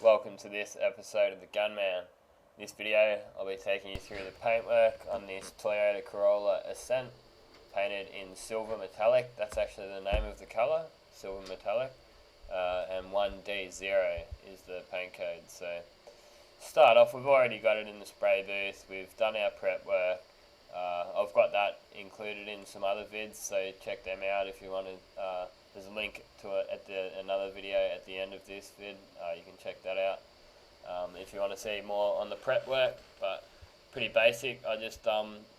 Welcome to this episode of the Gunman. In this video I'll be taking you through the paintwork on this Toyota Corolla Ascent, painted in silver metallic. That's actually the name of the colour, silver metallic, and 1D0 is the paint code. So start off, we've already got it in the spray booth, we've done our prep work. I've got that included in some other vids, so check them out if you want to. There's a link to it at another video at the end of this vid. You can check that out if you want to see more on the prep work, but pretty basic. I just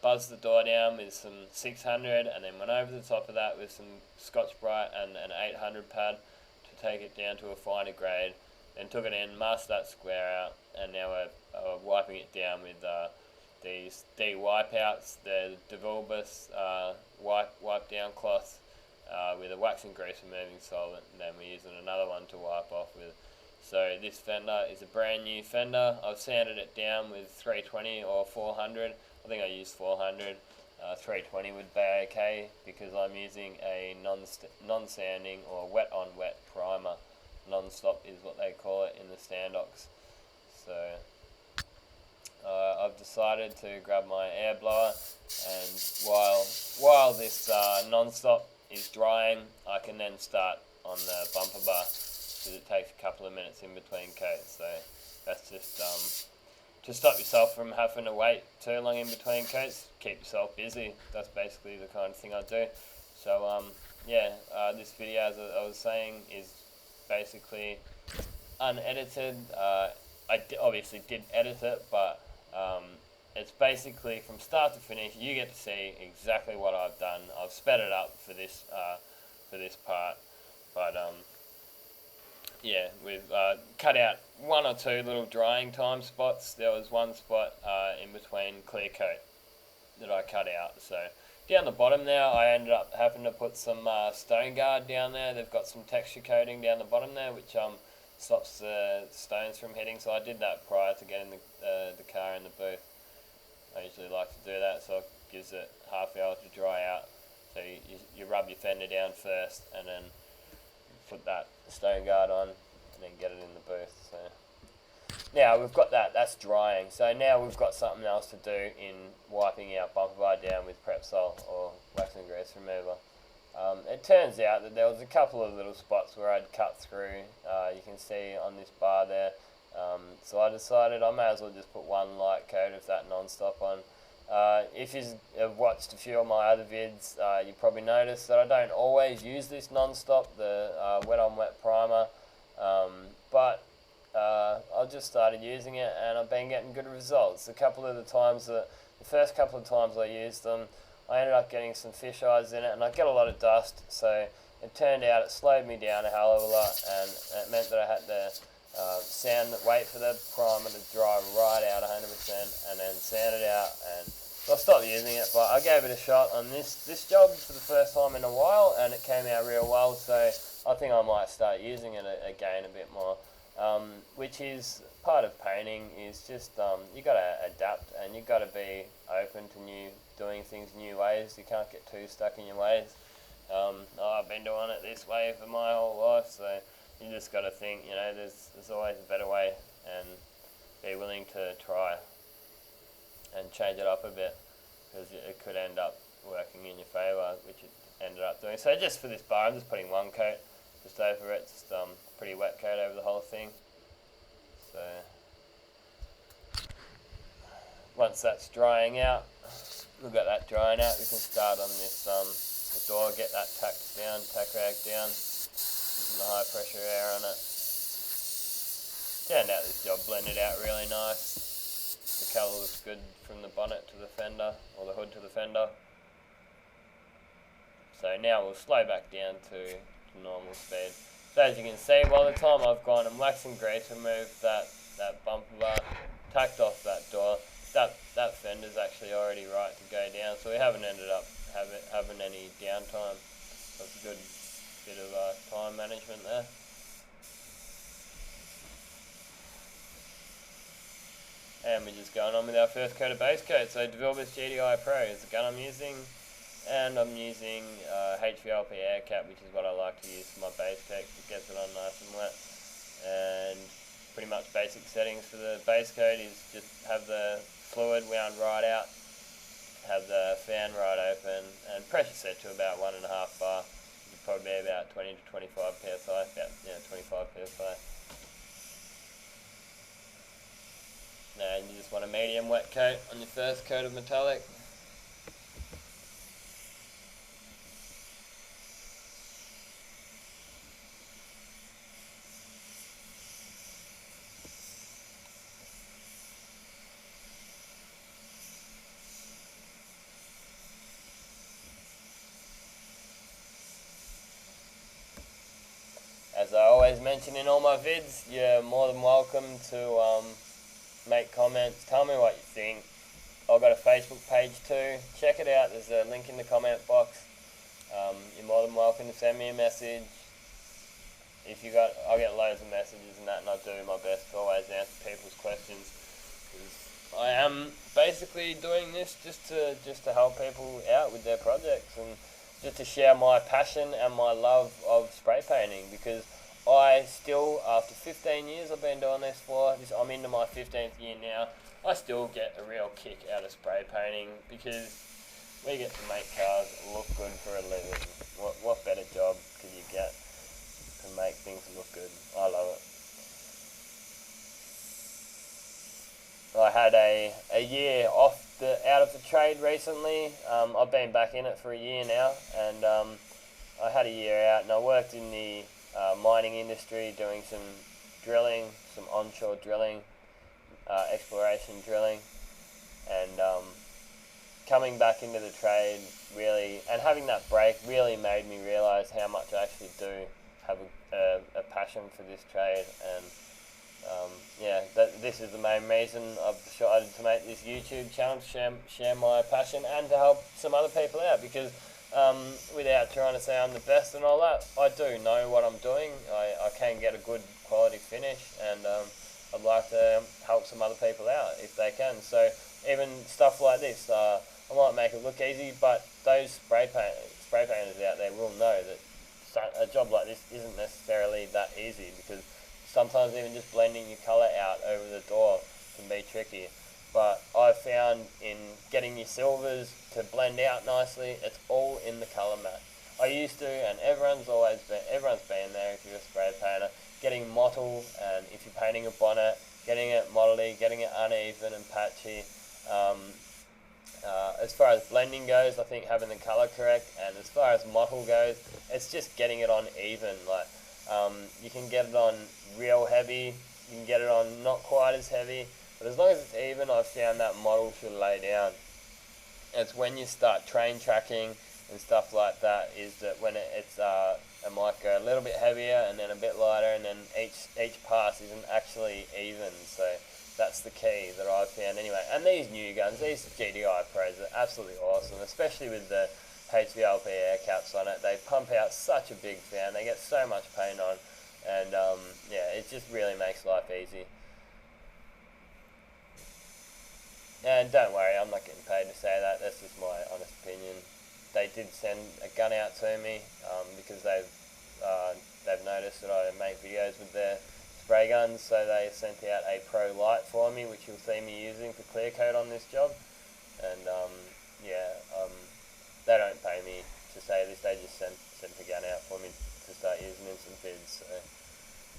buzzed the door down with some 600 and then went over the top of that with some Scotch-Brite and an 800 pad to take it down to a finer grade. Then took it in, masked that square out, and now we're wiping it down with these de-wipeouts, the DeVilbiss wipe down cloth with a wax and grease removing solvent, and then we're using another one to wipe off with. So this fender is a brand new fender. I've sanded it down with 320 or 400. I think I used 400. 320 would be okay because I'm using a non-sanding or wet-on-wet primer. Non-stop is what they call it in the Standox. So I've decided to grab my air blower, and while this non-stop is drying, I can then start on the bumper bar because it takes a couple of minutes in between coats. So that's just to stop yourself from having to wait too long in between coats. Keep yourself busy. That's basically the kind of thing I do. So this video, as I was saying, is basically unedited. I obviously did edit it, but it's basically from start to finish. You get to see exactly what I've done. I've sped it up for this part, but we've cut out one or two little drying time spots. There was one spot in between clear coat that I cut out. So down the bottom now, I ended up having to put some stone guard down there. They've got some texture coating down the bottom there, which stops the stones from hitting. So I did that prior to getting the car in the booth. I usually like to do that, so it gives it half hour to dry out. So you rub your fender down first, and then put that stone guard on, and then get it in the booth. So now we've got that, that's drying. So now we've got something else to do in wiping our bumper bar down with Prepsol or wax and grease remover. It turns out that there was a couple of little spots where I'd cut through. You can see on this bar there. So I decided I may as well just put one light coat of that non-stop on. If you've watched a few of my other vids, you probably noticed that I don't always use this non-stop, the wet-on-wet primer, but I've just started using it and I've been getting good results. The first couple of times I used them, I ended up getting some fish eyes in it, and I get a lot of dust, so it turned out it slowed me down a hell of a lot, and it meant that I had to wait for the primer to dry right out 100% and then sand it out. And so I stopped using it, but I gave it a shot on this job for the first time in a while, and it came out real well. So I think I might start using it again a bit more, which is part of painting. Is just you got to adapt, and you got to be open to doing things new ways. You can't get too stuck in your ways. I've been doing it this way for my whole life, so you just got to think, there's always a better way, and be willing to try and change it up a bit, because it could end up working in your favour, which it ended up doing. So just for this bar, I'm just putting one coat just over it, just pretty wet coat over the whole thing. So once that's drying out, we've got that drying out, we can start on this the door, get that tack ragged down. The high pressure air on it. Turned out this job blended out really nice. The colour looks good from the bonnet to the fender, or the hood to the fender. So now we'll slow back down to normal speed. So as you can see, by the time I've gone and wax and grease removed that bumper bar, tacked off that door, that fender's actually already right to go down, so we haven't ended up having any downtime. That's a good bit of time management there. And we're just going on with our first coat of Basecoat. So DeVilbiss GTI Pro is the gun I'm using, and I'm using HVLP Air Cap, which is what I like to use for my Basecoat. It gets it on nice and wet, and pretty much basic settings for the base coat is just have the fluid wound right out, have the fan right open, and pressure set to about 1.5 bar. It'll probably be about 20 to 25 psi, about 25 psi. And you just want a medium wet coat on your first coat of metallic. As I always mention in all my vids, you're more than welcome to make comments, tell me what you think. I've got a Facebook page too, check it out, there's a link in the comment box. You're more than welcome to send me a message. I get loads of messages and that, and I do my best to always answer people's questions. I am basically doing this just to help people out with their projects, and just to share my passion and my love of spray painting, because I still, after 15 years I've been doing this for, I'm into my 15th year now, I still get a real kick out of spray painting, because we get to make cars look good for a living. What better job could you get to make things look good? I love it. I had a year out of the trade recently. I've been back in it for a year now, and I had a year out, and I worked in the mining industry doing some drilling, some onshore drilling, exploration drilling, and coming back into the trade really, and having that break really made me realise how much I actually do have a passion for this trade. And this is the main reason I've decided to make this YouTube channel, to share my passion and to help some other people out, because without trying to say I'm the best and all that, I do know what I'm doing. I can get a good quality finish, and I'd like to help some other people out if they can. So even stuff like this, I might make it look easy, but those spray painters out there will know that a job like this isn't necessarily that easy, because sometimes even just blending your colour out over the door can be tricky. But I've found in getting your silvers to blend out nicely, it's all in the colour mat. I used to, and everyone's been there if you're a spray painter, getting mottled, and if you're painting a bonnet, getting it mottly, getting it uneven and patchy. As far as blending goes, I think having the colour correct, and as far as mottle goes, it's just getting it on even. You can get it on real heavy, you can get it on not quite as heavy, but as long as it's even, I've found that model should lay down. It's when you start train tracking and stuff like that, is that when it might go a little bit heavier and then a bit lighter, and then each pass isn't actually even. So that's the key that I've found anyway. And these new guns, these GTI Pros, are absolutely awesome, especially with the HVLP Air Caps on it. They pump out such a big fan, they get so much paint on, and it just really makes life easy. And don't worry, I'm not getting paid to say that, that's just my honest opinion. They did send a gun out to me because they've noticed that I make videos with their spray guns, so they sent out a Pro Lite for me, which you'll see me using for clear coat on this job. And they don't pay me to say this, they just sent the gun out for me to start using in some vids, so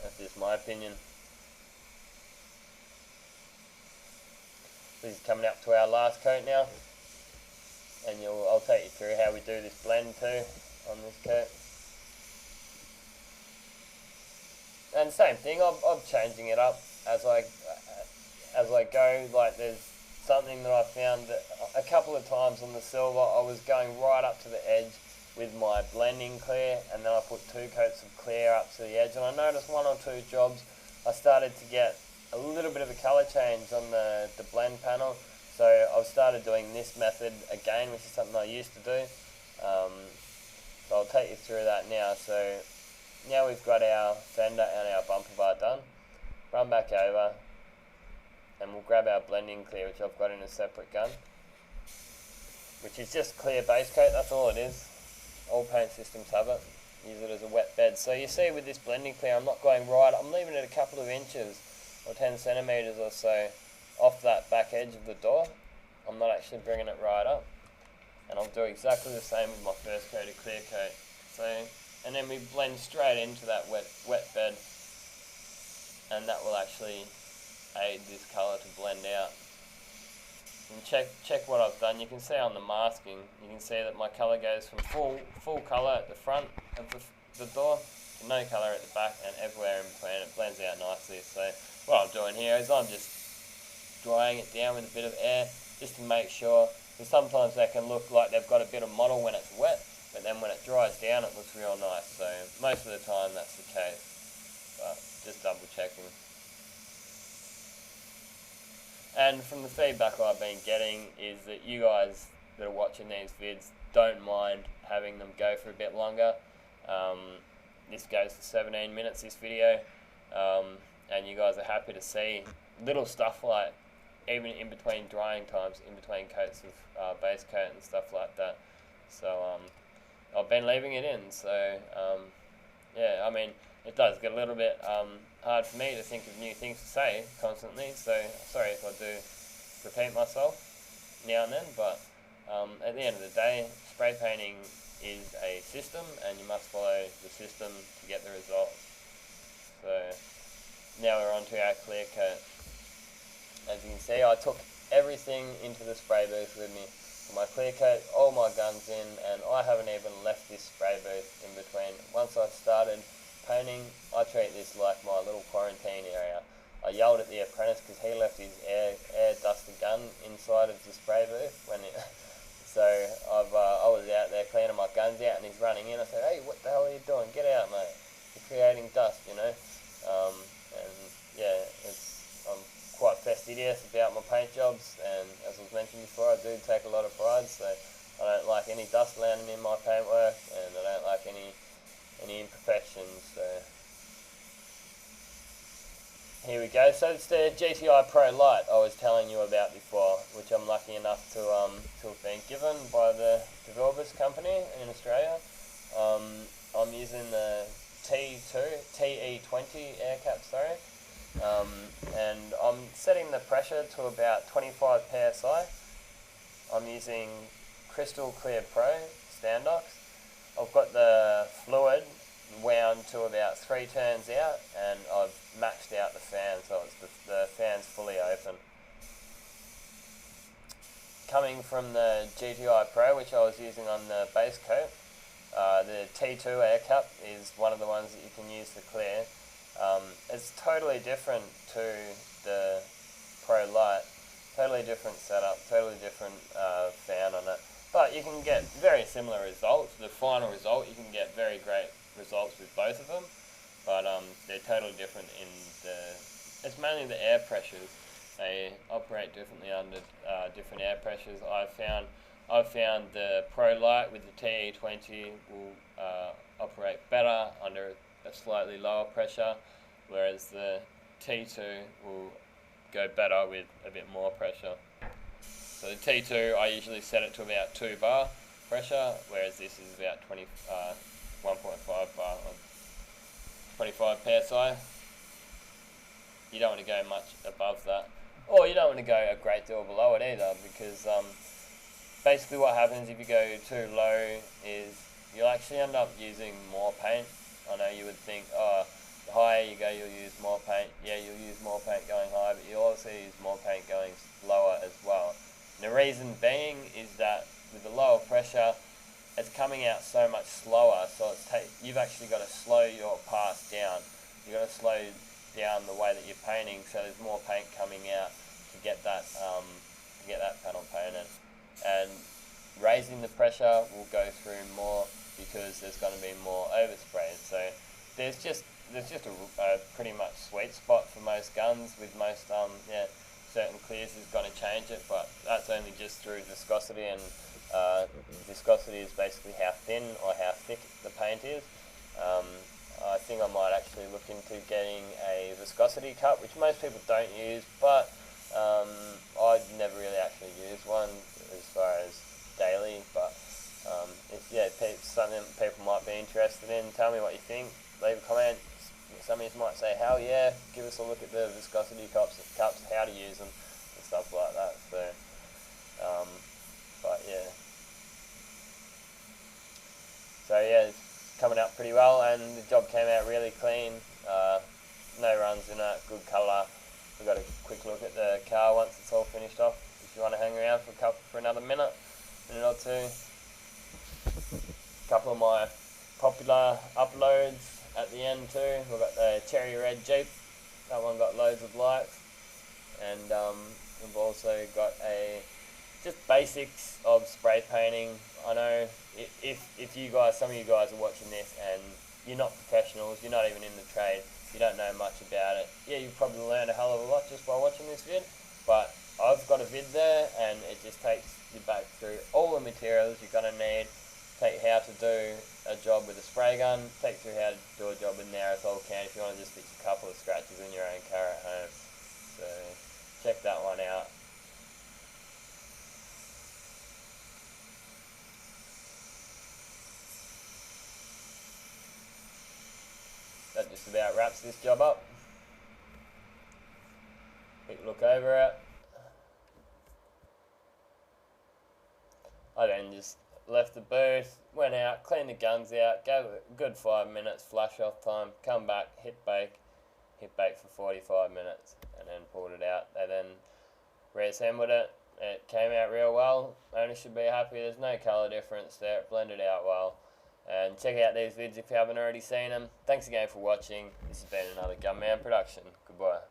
that's just my opinion. This is coming up to our last coat now, and I'll take you through how we do this blend too on this coat. And same thing, I'm changing it up as I go. Like, there's something that I found that a couple of times on the silver, I was going right up to the edge with my blending clear, and then I put 2 coats of clear up to the edge, and I noticed 1 or 2 jobs I started to get a little bit of a colour change on the blend panel. So I've started doing this method again, which is something I used to do. So I'll take you through that now. So now we've got our fender and our bumper bar done. Run back over, and we'll grab our blending clear, which I've got in a separate gun, which is just clear base coat, that's all it is. All paint systems have it. Use it as a wet bed. So you see with this blending clear, I'm not going right, I'm leaving it a couple of inches or 10 centimeters or so off that back edge of the door. I'm not actually bringing it right up. And I'll do exactly the same with my first coat of clear coat. So, and then we blend straight into that wet bed, and that will actually aid this colour to blend out. And check what I've done. You can see on the masking, you can see that my colour goes from full colour at the front of the door to no colour at the back, and everywhere in between. It blends out nicely. So what I'm doing here is I'm just drying it down with a bit of air, just to make sure, because sometimes they can look like they've got a bit of model when it's wet, but then when it dries down it looks real nice. So most of the time that's the case, but just double checking. And from the feedback I've been getting is that you guys that are watching these vids don't mind having them go for a bit longer. This goes for 17 minutes, this video, and you guys are happy to see little stuff like, even in between drying times, in between coats of base coat and stuff like that. So I've been leaving it in. So yeah, I mean, it does get a little bit hard for me to think of new things to say constantly. So sorry if I do repeat myself now and then, but at the end of the day, spray painting is a system, and you must follow the system to get the results. So now we're on to our clear coat. As you can see, I took everything into the spray booth with me. For my clear coat, all my guns in, and I haven't even left this spray booth in between. Once I've started painting, I treat this like my little quarantine area. I yelled at the apprentice because he left his air duster gun inside of the spray booth so I was out there cleaning my guns out, and he's running in. I said, "Hey, what the hell are you doing? Get out, mate! You're creating dust, you know." And yeah, I'm quite fastidious about my paint jobs, and as was mentioned before, I do take a lot of pride. So I don't like any dust landing in my paintwork, and I don't like any imperfections. So here we go. So it's the GTI Pro Lite I was telling you about before, which I'm lucky enough to have been given by the DeVilbiss company in Australia. I'm using the TE20 Air Cap, and I'm setting the pressure to about 25 psi. I'm using Crystal Clear Pro Standox. I've got the fluid wound to about 3 turns out, and I've maxed out the fan, so it's the fan's fully open. Coming from the GTI Pro, which I was using on the base coat, the T2 Air Cap is one of the ones that you can use to clear. It's totally different to the Pro Lite, totally different setup, totally different fan on it. But you can get very similar results. The final result, you can get very great results with both of them. But they're totally different in it's mainly the air pressures. They operate differently under different air pressures. I've found the Pro Lite with the TE20 will operate better under a slightly lower pressure, whereas the T2 will go better with a bit more pressure. So the T2, I usually set it to about 2 bar pressure, whereas this is about 1.5 bar on 25 psi. You don't want to go much above that, or you don't want to go a great deal below it either, because basically what happens if you go too low is you'll actually end up using more paint. I know you would think, oh, the higher you go, you'll use more paint. Yeah, you'll use more paint going high, but you'll also use more paint going lower as well. And the reason being is that with the lower pressure, it's coming out so much slower, so you've actually got to slow your pass down. You've got to slow down the way that you're painting, so there's more paint coming out to get that panel painted. And raising the pressure will go through more because there's going to be more overspray. So there's just a pretty much sweet spot for most guns. With most certain clears is going to change it, but that's only just through viscosity, and viscosity is basically how thin or how thick the paint is. I think I might actually look into getting a viscosity cup, which most people don't use, but I'd never really actually use one as far as daily. But it's something people might be interested in. Tell me what you think. Leave a comment. some of you might say, hell yeah, give us a look at the viscosity cups, how to use them, and stuff like that. So, but yeah. So yeah, it's coming out pretty well, and the job came out really clean. No runs in it, good colour. We've got a quick look at the car once it's all finished off. If you want to hang around for another minute or two. A couple of my popular uploads at the end too. We've got the cherry red Jeep. That one got loads of likes. And we've also got just basics of spray painting. I know if you guys, some of you guys are watching this and you're not professionals, you're not even in the trade, you don't know much about it. Yeah, you've probably learned a hell of a lot just by watching this vid, but I've got a vid there and it just takes you back through all the materials you're going to need, take how to do a job with a spray gun, take through how to do a job with an aerosol can if you want to just fix a couple of scratches in your own car at home. So check that one out. That just about wraps this job up. Quick look over it. I then just left the booth, went out, cleaned the guns out, gave it a good 5 minutes flash off time, come back, hit bake for 45 minutes, and then pulled it out. They then reassembled it. It came out real well. Owner should be happy. There's no colour difference there. It blended out well. And check out these vids if you haven't already seen them. Thanks again for watching. This has been another Gunman production. Goodbye.